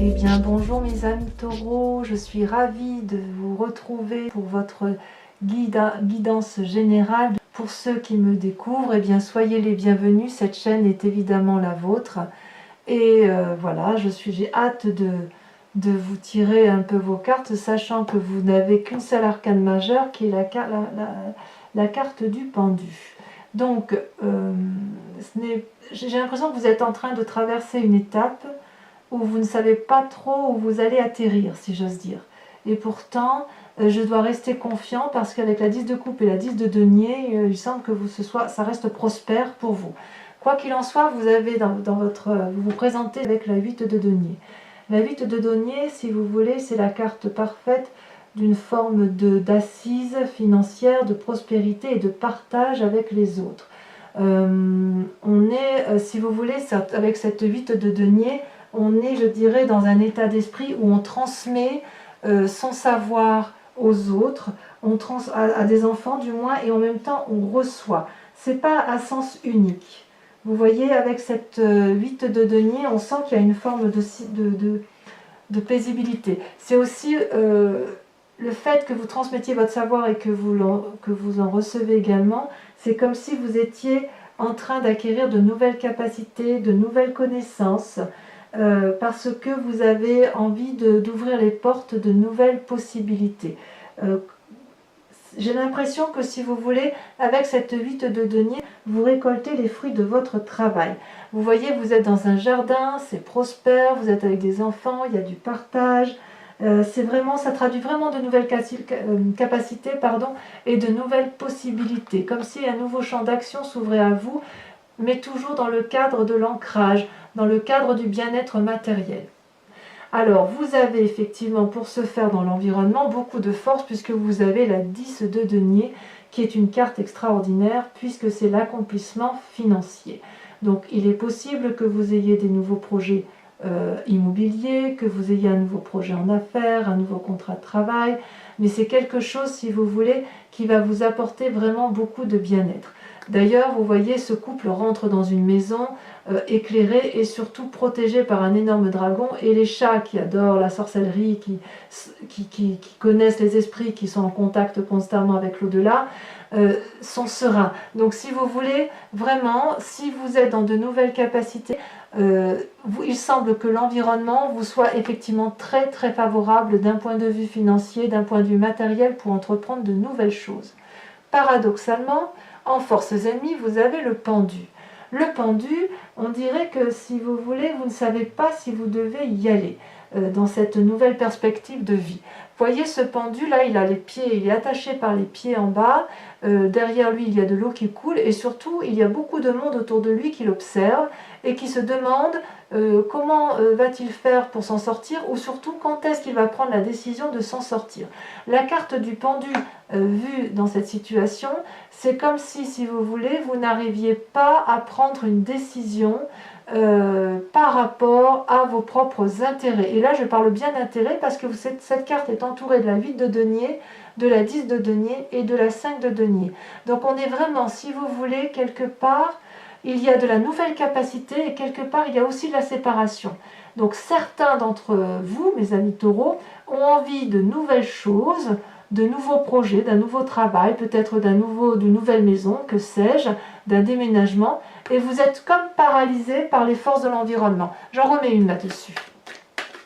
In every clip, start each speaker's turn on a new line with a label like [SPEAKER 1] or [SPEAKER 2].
[SPEAKER 1] Eh bien bonjour mes amis taureaux, je suis ravie de vous retrouver pour votre guidance générale. Pour ceux qui me découvrent, eh bien soyez les bienvenus, cette chaîne est évidemment la vôtre. Et voilà, j'ai hâte de vous tirer un peu vos cartes, sachant que vous n'avez qu'une seule arcane majeure qui est la carte du pendu. Donc j'ai l'impression que vous êtes en train de traverser une étape où vous ne savez pas trop où vous allez atterrir, si j'ose dire. Et pourtant, je dois rester confiant parce qu'avec la 10 de coupe et la 10 de denier, il semble que ça reste prospère pour vous. Quoi qu'il en soit, vous avez vous vous présentez avec la 8 de denier. La 8 de denier, si vous voulez, c'est la carte parfaite d'une forme d'assise financière, de prospérité et de partage avec les autres. On est, si vous voulez, avec cette 8 de denier, on est, je dirais, dans un état d'esprit où on transmet son savoir aux autres, à des enfants du moins, et en même temps on reçoit. C'est pas à sens unique. Vous voyez, avec cette 8 de denier, on sent qu'il y a une forme de paisibilité. C'est aussi le fait que vous transmettiez votre savoir et que vous en recevez également, c'est comme si vous étiez en train d'acquérir de nouvelles capacités, de nouvelles connaissances, parce que vous avez envie d'ouvrir les portes de nouvelles possibilités. J'ai l'impression que si vous voulez, avec cette 8 de denier, vous récoltez les fruits de votre travail. Vous voyez, vous êtes dans un jardin, c'est prospère, vous êtes avec des enfants, il y a du partage. Ça traduit vraiment de nouvelles capacités et de nouvelles possibilités, comme si un nouveau champ d'action s'ouvrait à vous, mais toujours dans le cadre de l'ancrage, dans le cadre du bien-être matériel. Alors, vous avez effectivement, pour ce faire dans l'environnement, beaucoup de force, puisque vous avez la 10 de denier, qui est une carte extraordinaire, puisque c'est l'accomplissement financier. Donc, il est possible que vous ayez des nouveaux projets immobiliers, que vous ayez un nouveau projet en affaires, un nouveau contrat de travail, mais c'est quelque chose, si vous voulez, qui va vous apporter vraiment beaucoup de bien-être. D'ailleurs, vous voyez, ce couple rentre dans une maison éclairée et surtout protégée par un énorme dragon, et les chats qui adorent la sorcellerie, qui connaissent les esprits, qui sont en contact constamment avec l'au-delà, sont sereins. Donc si vous voulez, vraiment, si vous êtes dans de nouvelles capacités, il semble que l'environnement vous soit effectivement très très favorable d'un point de vue financier, d'un point de vue matériel, pour entreprendre de nouvelles choses. Paradoxalement, en forces ennemies, vous avez le pendu. Le pendu, on dirait que si vous voulez, vous ne savez pas si vous devez y aller dans cette nouvelle perspective de vie. Voyez ce pendu là, il a les pieds, il est attaché par les pieds en bas, derrière lui il y a de l'eau qui coule, et surtout il y a beaucoup de monde autour de lui qui l'observe et qui se demande comment va-t-il faire pour s'en sortir, ou surtout quand est-ce qu'il va prendre la décision de s'en sortir. La carte du pendu vue dans cette situation, c'est comme si vous voulez, vous n'arriviez pas à prendre une décision par rapport à vos propres intérêts. Et là, je parle bien d'intérêts parce que cette carte est entourée de la 8 de denier, de la 10 de denier et de la 5 de denier. Donc on est vraiment, si vous voulez, quelque part, il y a de la nouvelle capacité et quelque part, il y a aussi de la séparation. Donc certains d'entre vous, mes amis taureaux, ont envie de nouvelles choses, de nouveaux projets, d'un nouveau travail, peut-être d'une nouvelle maison, que sais-je, d'un déménagement, et vous êtes comme paralysé par les forces de l'environnement. J'en remets une là-dessus,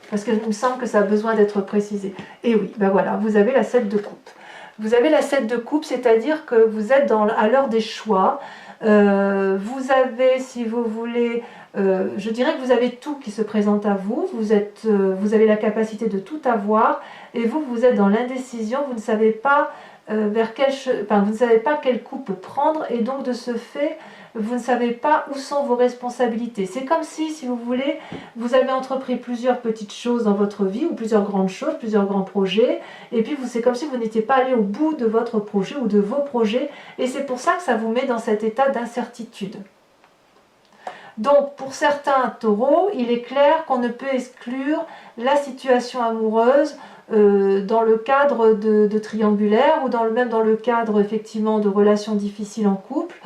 [SPEAKER 1] parce qu'il me semble que ça a besoin d'être précisé. Et oui, ben voilà, vous avez la 7 de coupe. Vous avez la 7 de coupe, c'est-à-dire que vous êtes à l'heure des choix. Vous avez, si vous voulez, je dirais que vous avez tout qui se présente à vous. Vous avez la capacité de tout avoir, et vous êtes dans l'indécision. Vous ne savez pas vous ne savez pas quelle coupe prendre, et donc de ce fait, vous ne savez pas où sont vos responsabilités. C'est comme si vous voulez, vous avez entrepris plusieurs petites choses dans votre vie, ou plusieurs grandes choses, plusieurs grands projets, et puis c'est comme si vous n'étiez pas allé au bout de votre projet ou de vos projets, et c'est pour ça que ça vous met dans cet état d'incertitude. Donc pour certains taureaux, il est clair qu'on ne peut exclure la situation amoureuse dans le cadre de triangulaire, ou même dans le cadre effectivement de relations difficiles en couple,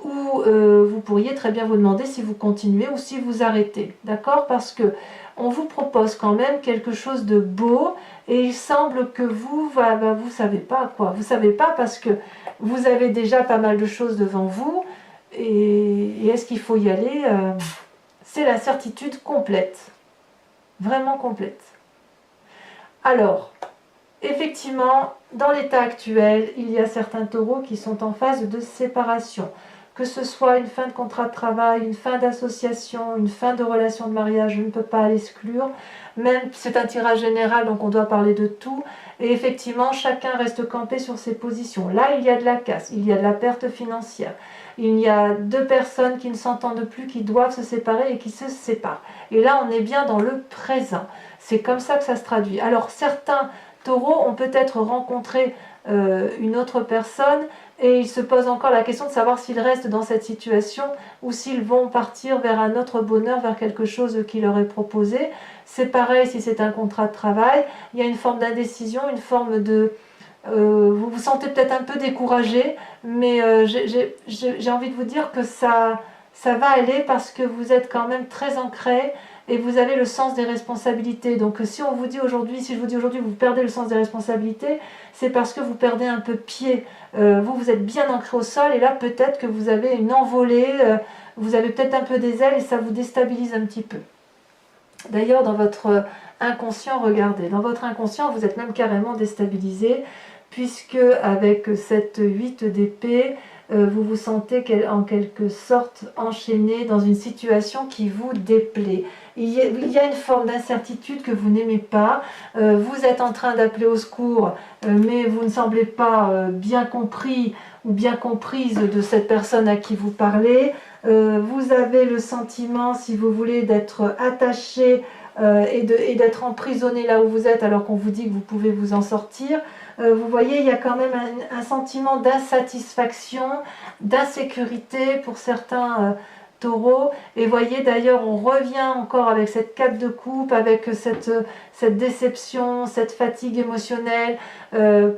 [SPEAKER 1] où vous pourriez très bien vous demander si vous continuez ou si vous arrêtez, d'accord? Parce que on vous propose quand même quelque chose de beau, et il semble que vous, vous savez pas quoi. Vous savez pas parce que vous avez déjà pas mal de choses devant vous, et est-ce qu'il faut y aller? C'est l'incertitude complète, vraiment complète. Alors, effectivement, dans l'état actuel, il y a certains taureaux qui sont en phase de séparation. Que ce soit une fin de contrat de travail, une fin d'association, une fin de relation de mariage, je ne peux pas l'exclure. Même c'est un tirage général, donc on doit parler de tout. Et effectivement, chacun reste campé sur ses positions. Là, il y a de la casse, il y a de la perte financière. Il y a deux personnes qui ne s'entendent plus, qui doivent se séparer et qui se séparent. Et là, on est bien dans le présent. C'est comme ça que ça se traduit. Alors, certains taureaux ont peut-être rencontré une autre personne, et ils se posent encore la question de savoir s'ils restent dans cette situation ou s'ils vont partir vers un autre bonheur, vers quelque chose qui leur est proposé. C'est pareil si c'est un contrat de travail, il y a une forme d'indécision, une forme de... vous vous sentez peut-être un peu découragé, mais j'ai envie de vous dire que ça va aller parce que vous êtes quand même très ancré et vous avez le sens des responsabilités. Donc si je vous dis aujourd'hui vous perdez le sens des responsabilités, c'est parce que vous perdez un peu pied. Vous êtes bien ancré au sol, et là peut-être que vous avez une envolée, vous avez peut-être un peu des ailes et ça vous déstabilise un petit peu. D'ailleurs, dans votre inconscient, regardez, dans votre inconscient, vous êtes même carrément déstabilisé, puisque avec cette 8 d'épée, vous vous sentez en quelque sorte enchaîné dans une situation qui vous déplaît. Il y a une forme d'incertitude que vous n'aimez pas, vous êtes en train d'appeler au secours, mais vous ne semblez pas bien compris ou bien comprise de cette personne à qui vous parlez. Vous avez le sentiment, si vous voulez, d'être attaché et d'être emprisonné là où vous êtes alors qu'on vous dit que vous pouvez vous en sortir. Vous voyez, il y a quand même un sentiment d'insatisfaction, d'insécurité pour certains taureaux. Et voyez, d'ailleurs, on revient encore avec cette 4 de coupe, avec cette déception, cette fatigue émotionnelle.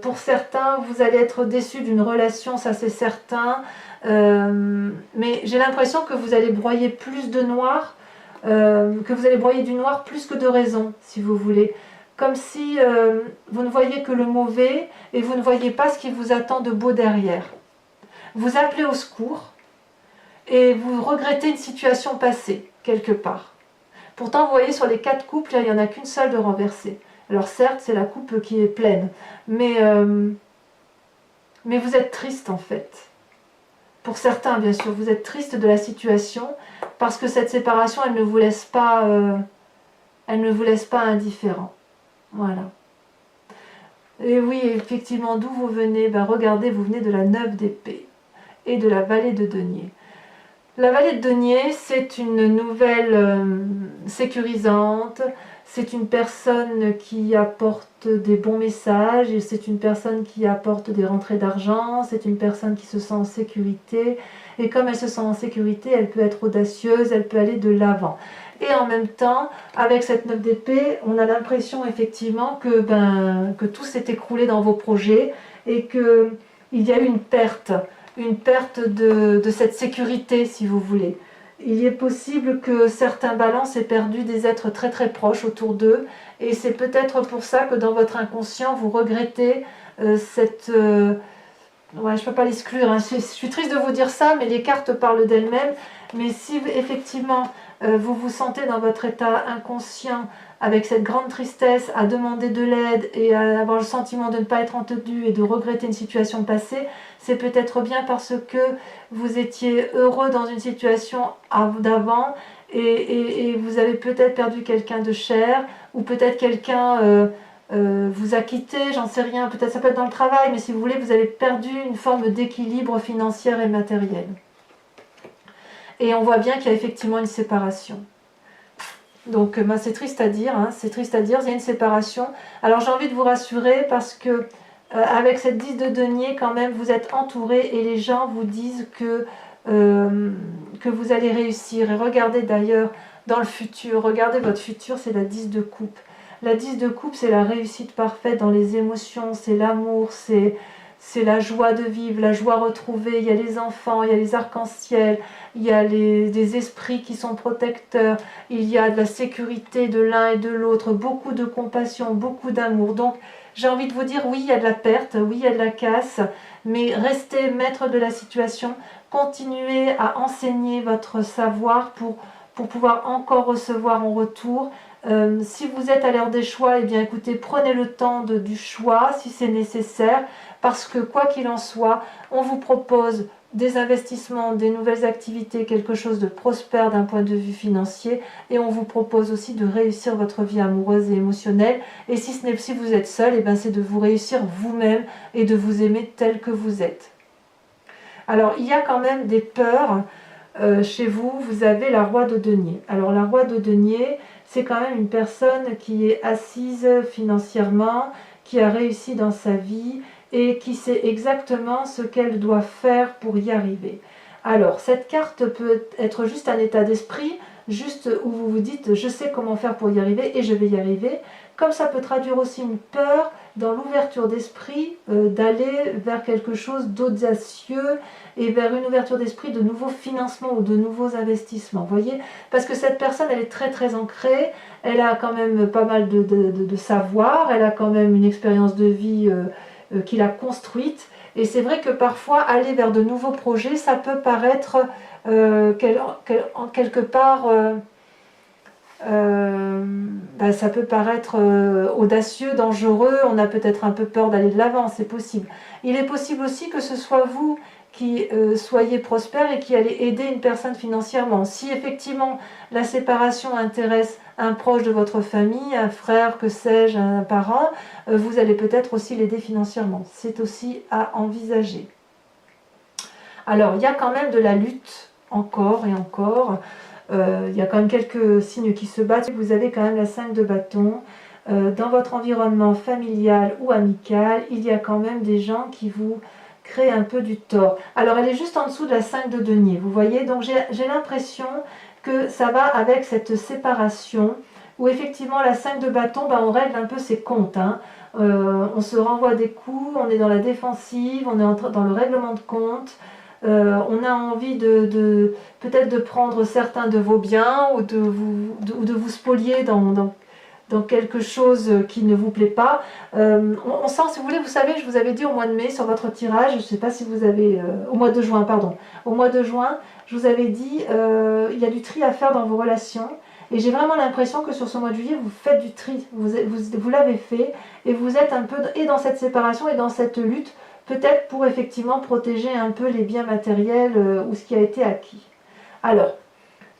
[SPEAKER 1] Pour certains, vous allez être déçus d'une relation, ça c'est certain. Mais j'ai l'impression que vous allez broyer plus de noir, que vous allez broyer du noir plus que de raison, si vous voulez. Comme si vous ne voyez que le mauvais et vous ne voyez pas ce qui vous attend de beau derrière. Vous appelez au secours et vous regrettez une situation passée, quelque part. Pourtant, vous voyez, sur les 4 coupes, il n'y en a qu'une seule de renversée. Alors certes, c'est la coupe qui est pleine, mais vous êtes triste en fait. Pour certains, bien sûr, vous êtes triste de la situation parce que cette séparation, elle ne vous laisse pas indifférent. Voilà. Et oui, effectivement, d'où vous venez? Regardez, vous venez de la 9 d'épée et de la vallée de denier. La vallée de denier, c'est une nouvelle sécurisante, c'est une personne qui apporte des bons messages, et c'est une personne qui apporte des rentrées d'argent, c'est une personne qui se sent en sécurité, et comme elle se sent en sécurité, elle peut être audacieuse, elle peut aller de l'avant. Et en même temps, avec cette 9 d'épée, on a l'impression effectivement que tout s'est écroulé dans vos projets et qu'il y a eu une perte de cette sécurité, si vous voulez. Il est possible que certains balances aient perdu des êtres très très proches autour d'eux, et c'est peut-être pour ça que dans votre inconscient, vous regrettez cette... Ouais, je ne peux pas l'exclure, hein. Je suis triste de vous dire ça, mais les cartes parlent d'elles-mêmes. Mais si effectivement vous vous sentez dans votre état inconscient avec cette grande tristesse à demander de l'aide et à avoir le sentiment de ne pas être entendu et de regretter une situation passée, c'est peut-être bien parce que vous étiez heureux dans une situation d'avant et vous avez peut-être perdu quelqu'un de cher, ou peut-être quelqu'un vous a quitté, j'en sais rien, peut-être ça peut être dans le travail, mais si vous voulez, vous avez perdu une forme d'équilibre financier et matériel. Et on voit bien qu'il y a effectivement une séparation. Donc c'est triste à dire, hein, c'est triste à dire, il y a une séparation. Alors j'ai envie de vous rassurer parce que avec cette 10 de denier, quand même, vous êtes entouré et les gens vous disent que vous allez réussir. Et regardez d'ailleurs dans le futur, regardez votre futur, c'est la 10 de coupe. La 10 de coupe, c'est la réussite parfaite dans les émotions, c'est l'amour, c'est c'est la joie de vivre, la joie retrouvée. Il y a les enfants, il y a les arcs-en-ciel, il y a des esprits qui sont protecteurs, il y a de la sécurité de l'un et de l'autre, beaucoup de compassion, beaucoup d'amour. Donc j'ai envie de vous dire, oui, il y a de la perte, oui, il y a de la casse, mais restez maître de la situation, continuez à enseigner votre savoir pour pouvoir encore recevoir en retour. Si vous êtes à l'heure des choix, eh bien écoutez, prenez le temps du choix si c'est nécessaire, parce que quoi qu'il en soit, on vous propose des investissements, des nouvelles activités, quelque chose de prospère d'un point de vue financier, et on vous propose aussi de réussir votre vie amoureuse et émotionnelle. Et si vous êtes seul, eh bien c'est de vous réussir vous-même et de vous aimer tel que vous êtes. Alors il y a quand même des peurs. Chez vous, vous avez la roi de denier. Alors la roi de denier, c'est quand même une personne qui est assise financièrement, qui a réussi dans sa vie et qui sait exactement ce qu'elle doit faire pour y arriver. Alors cette carte peut être juste un état d'esprit, juste où vous vous dites je sais comment faire pour y arriver et je vais y arriver. Comme ça peut traduire aussi une peur dans l'ouverture d'esprit d'aller vers quelque chose d'audacieux et vers une ouverture d'esprit de nouveaux financements ou de nouveaux investissements. Vous voyez, parce que cette personne, elle est très très ancrée, elle a quand même pas mal de savoir, elle a quand même une expérience de vie qu'il a construite. Et c'est vrai que parfois, aller vers de nouveaux projets, ça peut paraître quelque part... ça peut paraître audacieux, dangereux, on a peut-être un peu peur d'aller de l'avant, c'est possible. Il est possible aussi que ce soit vous qui soyez prospère et qui allez aider une personne financièrement. Si effectivement la séparation intéresse un proche de votre famille, un frère, que sais-je, un parent, vous allez peut-être aussi l'aider financièrement. C'est aussi à envisager. Alors, il y a quand même de la lutte, encore et encore. Il y a quand même quelques signes qui se battent. Vous avez quand même la 5 de bâton. Dans votre environnement familial ou amical, il y a quand même des gens qui vous créent un peu du tort. Alors elle est juste en dessous de la 5 de denier, vous voyez. Donc j'ai l'impression que ça va avec cette séparation, où effectivement la 5 de bâton, on règle un peu ses comptes. Hein. On se renvoie des coups, on est dans la défensive, on est dans le règlement de compte. On a envie peut-être de prendre certains de vos biens ou de vous spolier dans quelque chose qui ne vous plaît pas. On sent, si vous voulez, vous savez, je vous avais dit au mois de mai sur votre tirage, je ne sais pas si vous avez... au mois de juin, pardon. Au mois de juin, je vous avais dit, il y a du tri à faire dans vos relations. Et j'ai vraiment l'impression que sur ce mois de juillet, vous faites du tri. Vous l'avez fait et vous êtes un peu et dans cette séparation et dans cette lutte, peut-être pour effectivement protéger un peu les biens matériels ou ce qui a été acquis. Alors,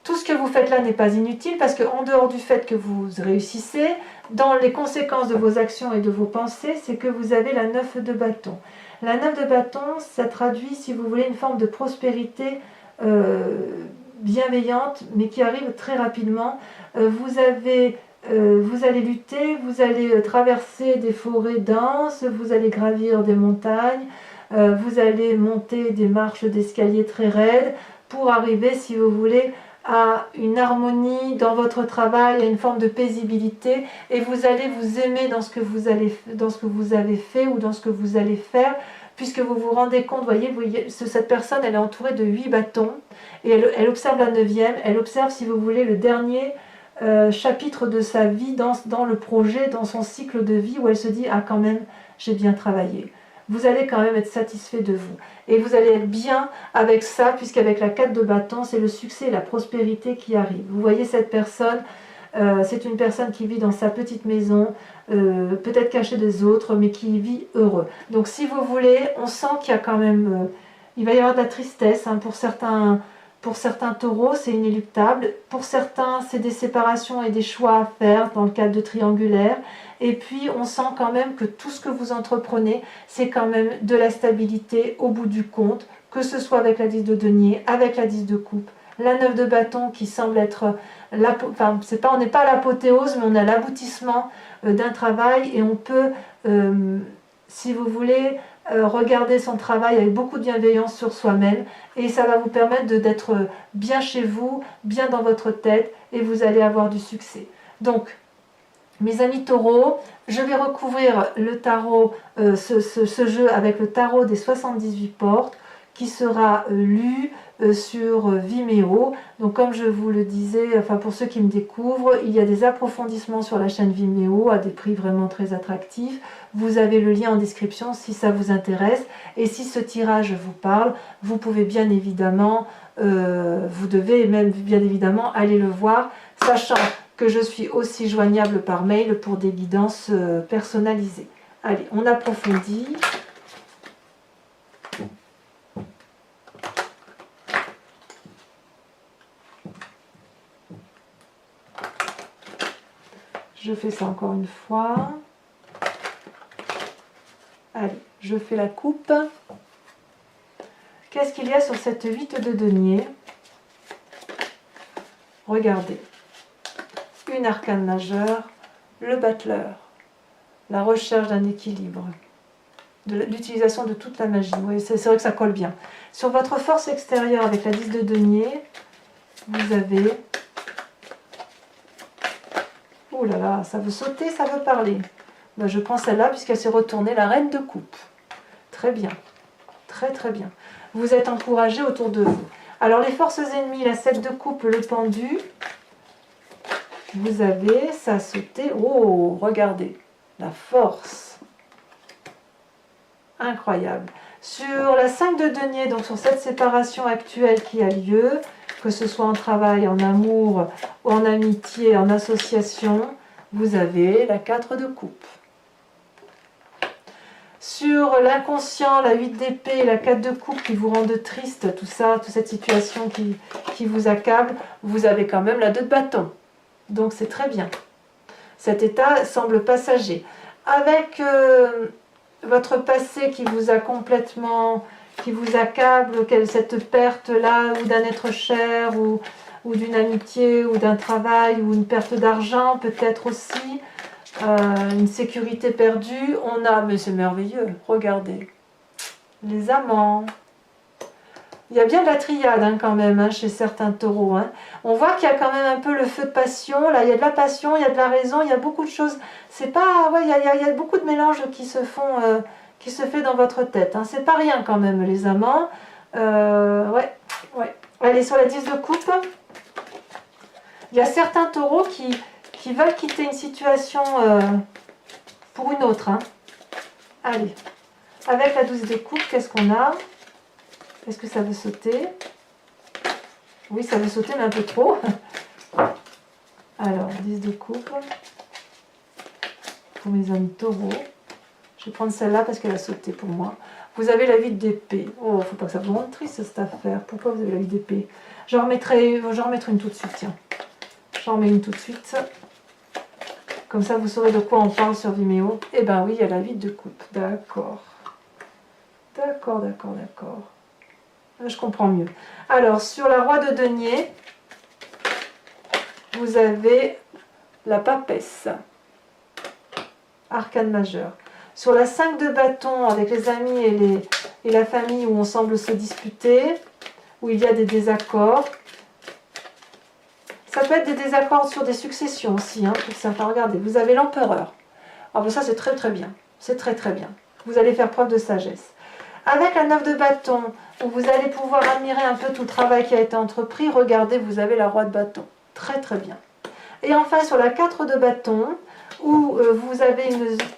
[SPEAKER 1] tout ce que vous faites là n'est pas inutile parce qu'en dehors du fait que vous réussissez, dans les conséquences de vos actions et de vos pensées, c'est que vous avez la 9 de bâton. La 9 de bâton, ça traduit, si vous voulez, une forme de prospérité bienveillante, mais qui arrive très rapidement. Vous allez lutter, vous allez traverser des forêts denses, vous allez gravir des montagnes, vous allez monter des marches d'escalier très raides pour arriver, si vous voulez, à une harmonie dans votre travail, à une forme de paisibilité, et vous allez vous aimer dans ce que vous avez fait ou dans ce que vous allez faire, puisque vous vous rendez compte, voyez, cette personne, elle est entourée de 8 bâtons, et elle observe la 9e, elle observe, si vous voulez, le dernier chapitre de sa vie dans le projet, dans son cycle de vie, où elle se dit « Ah, quand même, j'ai bien travaillé ». Vous allez quand même être satisfait de vous. Et vous allez être bien avec ça, puisqu'avec la 4 de bâton, c'est le succès et la prospérité qui arrivent. Vous voyez cette personne, c'est une personne qui vit dans sa petite maison, peut-être cachée des autres, mais qui vit heureux. Donc si vous voulez, on sent qu'il y a quand même... il va y avoir de la tristesse hein, pour certains taureaux, c'est inéluctable. Pour certains, c'est des séparations et des choix à faire dans le cadre de triangulaire. Et puis, on sent quand même que tout ce que vous entreprenez, c'est quand même de la stabilité au bout du compte, que ce soit avec la 10 de denier, avec la 10 de coupe, la 9 de bâton qui semble être... on n'est pas à l'apothéose, mais on a l'aboutissement d'un travail et on peut, si vous voulez... regarder son travail avec beaucoup de bienveillance sur soi-même et ça va vous permettre d'être bien chez vous, bien dans votre tête et vous allez avoir du succès. Donc, Mes amis taureaux, je vais recouvrir le tarot, ce jeu avec le tarot des 78 portes qui sera lu sur Vimeo. Donc comme je vous le disais, enfin pour ceux qui me découvrent, il y a des approfondissements sur la chaîne Vimeo à des prix vraiment très attractifs. Vous avez le lien en description si ça vous intéresse. Et si ce tirage vous parle, vous pouvez bien évidemment, vous devez même bien évidemment aller le voir, sachant que je suis aussi joignable par mail pour des guidances personnalisées. Allez, on approfondit. Je fais ça encore une fois. Allez, je fais la coupe. Qu'est-ce qu'il y a sur cette 8 de denier? Regardez. Une arcane majeure, le battleur, la recherche d'un équilibre, l'utilisation de toute la magie. Oui, c'est vrai que ça colle bien. Sur votre force extérieure avec la 10 de denier, vous avez... Oh là là, ça veut sauter, ça veut parler. Ben, je prends celle-là puisqu'elle s'est retournée, la reine de coupe. Très bien, très très bien. Vous êtes encouragé autour de vous. Alors les forces ennemies, la 7 de coupe, le pendu... Vous avez, ça a sauté. Oh, regardez, la force. Incroyable. Sur la 5 de denier, donc sur cette séparation actuelle qui a lieu, que ce soit en travail, en amour, en amitié, en association, vous avez la 4 de coupe. Sur l'inconscient, la 8 d'épée, la 4 de coupe qui vous rendent triste, tout ça, toute cette situation qui vous accable, vous avez quand même la 2 de bâton. Donc c'est très bien. Cet état semble passager. Avec votre passé qui vous a complètement, qui vous accable, cette perte-là, ou d'un être cher, ou d'une amitié, ou d'un travail, ou une perte d'argent, peut-être aussi, une sécurité perdue, on a, mais c'est merveilleux, regardez, les amants. Il y a bien de la triade hein, quand même hein, chez certains taureaux. Hein. On voit qu'il y a quand même un peu le feu de passion. Là, il y a de la passion, il y a de la raison, il y a beaucoup de choses. C'est pas, ouais, il y a beaucoup de mélanges qui se font, qui se fait dans votre tête. Hein. C'est pas rien quand même les amants. Ouais. Allez sur la 10 de coupe. Il y a certains taureaux qui veulent quitter une situation pour une autre. Hein. Allez. Avec la 12 de coupe, qu'est-ce qu'on a? Est-ce que ça veut sauter? Oui, ça veut sauter, mais un peu trop. Alors, 10 de coupe. Pour mes amis taureaux. Je vais prendre celle-là parce qu'elle a sauté pour moi. Vous avez la 8 d'épée. Oh, faut pas que ça vous rende triste cette affaire. Pourquoi vous avez la 8 d'épée? J'en remettrai une tout de suite, tiens. J'en remets une tout de suite. Comme ça, vous saurez de quoi on parle sur Vimeo. Eh ben oui, il y a la 8 de coupe. D'accord. D'accord. Je comprends mieux. Alors, sur la roi de denier, vous avez la papesse, arcane majeure. Sur la 5 de bâton, avec les amis et la famille où on semble se disputer, où il y a des désaccords. Ça peut être des désaccords sur des successions aussi, hein, pour certains. Regardez, vous avez l'empereur. Alors, ben ça, c'est très très bien. C'est très très bien. Vous allez faire preuve de sagesse. Avec la 9 de bâton, où vous allez pouvoir admirer un peu tout le travail qui a été entrepris, regardez, vous avez la roi de bâton. Très très bien. Et enfin, sur la 4 de bâton, où vous avez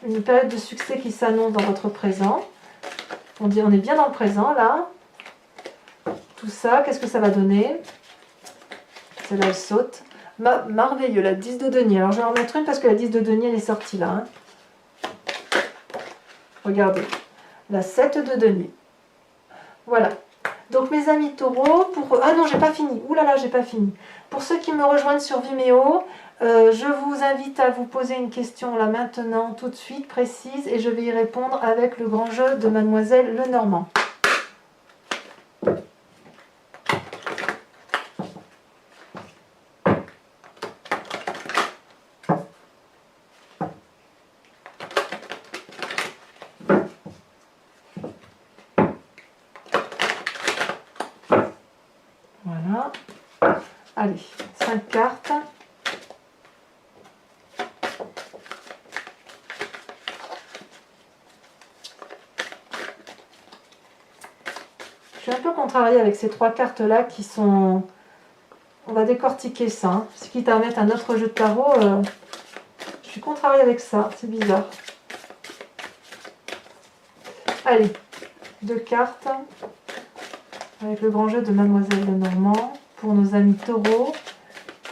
[SPEAKER 1] une période de succès qui s'annonce dans votre présent. On dit on est bien dans le présent, là. Tout ça, qu'est-ce que ça va donner? Celle-là, elle saute. Merveilleux, la 10 de denier. Alors, je vais en mettre une parce que la 10 de denier, elle est sortie là. Hein. Regardez. La 7 de denier. Voilà. Donc mes amis taureaux, ah non, j'ai pas fini. Ouh là là, j'ai pas fini. Pour ceux qui me rejoignent sur Vimeo, je vous invite à vous poser une question là maintenant, tout de suite, précise, et je vais y répondre avec le grand jeu de Mademoiselle Lenormand. Voilà. Allez, 5 cartes. suis un peu contrariée avec ces 3 cartes-là qui sont... On va décortiquer ça. Hein. Ce qui à mettre un autre jeu de tarot, je suis contrariée avec ça. C'est bizarre. Allez, 2 cartes. Avec le grand jeu de Mademoiselle Lenormand. Pour nos amis taureaux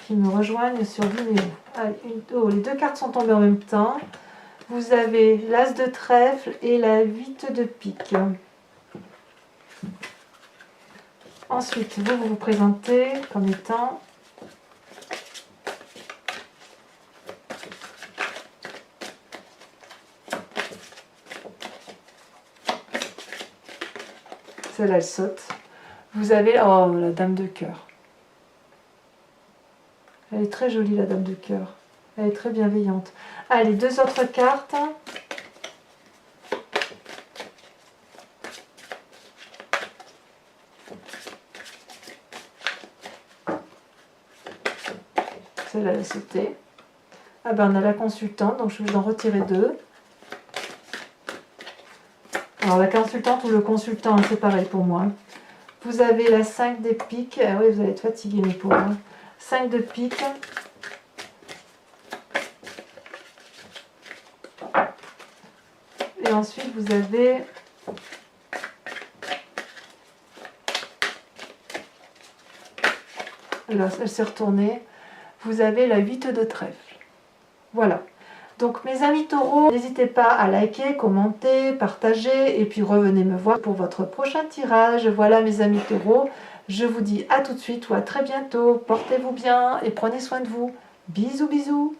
[SPEAKER 1] qui me rejoignent sur Vimeo. Allez, oh, les 2 cartes sont tombées en même temps. Vous avez l'As de trèfle et la 8 de pique. Ensuite, vous vous présentez comme étant celle-là, elle saute. Vous avez oh, la dame de cœur. Elle est très jolie, la dame de cœur. Elle est très bienveillante. Allez, 2 autres cartes. Celle-là, elle a sauté. Ah ben, on a la consultante, donc je vais en retirer 2. Alors, la consultante ou le consultant, c'est pareil pour moi. Vous avez la 5 des piques. Ah oui, vous allez être fatigué, mes pauvres. 5 de pique. Et ensuite, vous avez là, elle s'est retournée. Vous avez la 8 de trèfle. Voilà. Donc, mes amis taureaux, n'hésitez pas à liker, commenter, partager et puis revenez me voir pour votre prochain tirage. Voilà, mes amis taureaux. Je vous dis à tout de suite ou à très bientôt. Portez-vous bien et prenez soin de vous. Bisous, bisous.